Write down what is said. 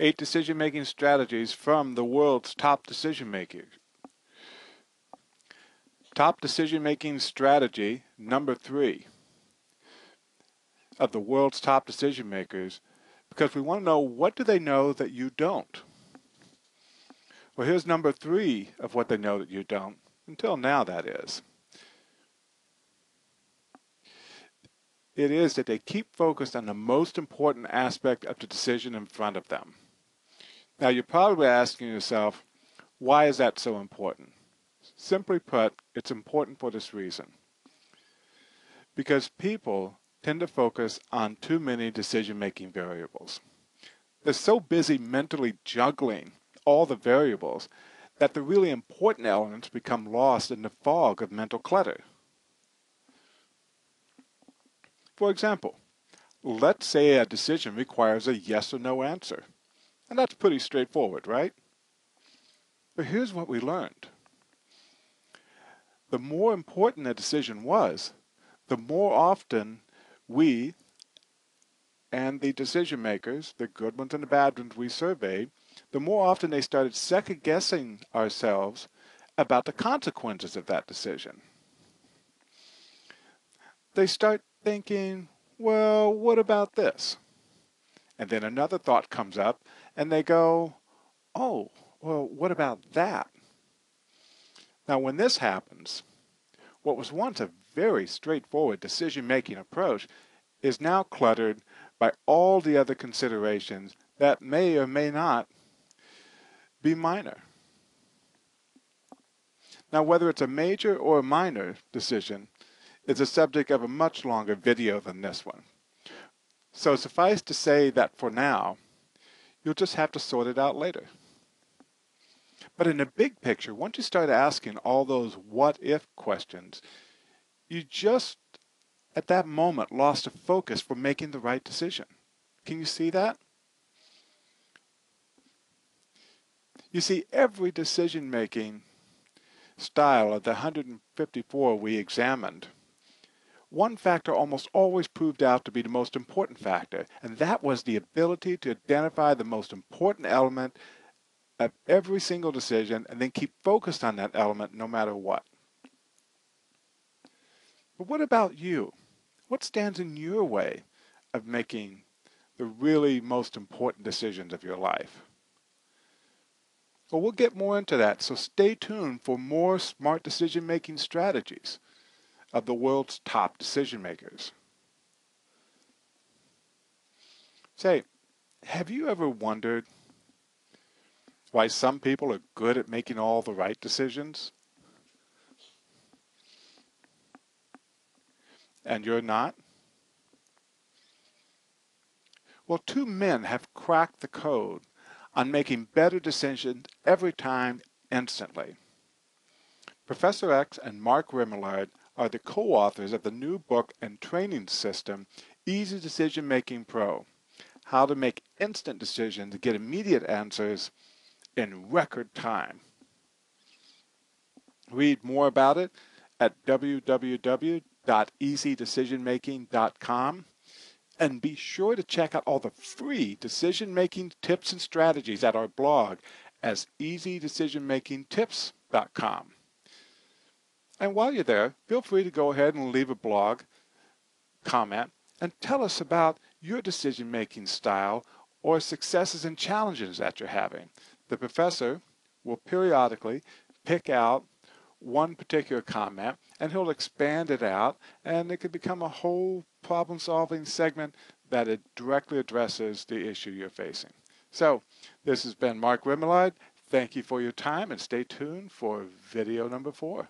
8 decision-making strategies from the world's top decision makers. Top decision-making strategy number 3 of the world's top decision makers, because we want to know, what do they know that you don't? Well, here's number 3 of what they know that you don't, until now that is. It is that they keep focused on the most important aspect of the decision in front of them. Now, you're probably asking yourself, why is that so important? Simply put, it's important for this reason. Because people tend to focus on too many decision-making variables. They're so busy mentally juggling all the variables that the really important elements become lost in the fog of mental clutter. For example, let's say a decision requires a yes or no answer. And that's pretty straightforward, right? But here's what we learned. The more important a decision was, the more often we and the decision makers, the good ones and the bad ones we surveyed, the more often they started second-guessing ourselves about the consequences of that decision. They start thinking, well, what about this? And then another thought comes up and they go, oh, well, what about that? Now, when this happens, what was once a very straightforward decision-making approach is now cluttered by all the other considerations that may or may not be minor. Now, whether it's a major or a minor decision is the subject of a much longer video than this one. So suffice to say that for now, you'll just have to sort it out later. But in the big picture, once you start asking all those what-if questions, you just, at that moment, lost a focus for making the right decision. Can you see that? You see, every decision-making style of the 154 we examined, one factor almost always proved out to be the most important factor, and that was the ability to identify the most important element of every single decision and then keep focused on that element no matter what. But what about you? What stands in your way of making the really most important decisions of your life? Well, we'll get more into that, so stay tuned for more smart decision-making strategies of the world's top decision makers. Say, have you ever wondered why some people are good at making all the right decisions and you're not? Well, 2 men have cracked the code on making better decisions every time, instantly. Professor X and Mark Remillard are the co-authors of the new book and training system, Easy Decision Making Pro: How to Make Instant Decisions to Get Immediate Answers in Record Time. Read more about it at www.easydecisionmaking.com. And be sure to check out all the free decision-making tips and strategies at our blog as easydecisionmakingtips.com. And while you're there, feel free to go ahead and leave a blog comment and tell us about your decision-making style or successes and challenges that you're having. The professor will periodically pick out one particular comment and he'll expand it out, and it could become a whole problem-solving segment that it directly addresses the issue you're facing. So this has been Mark Remillard. Thank you for your time, and stay tuned for video number 4.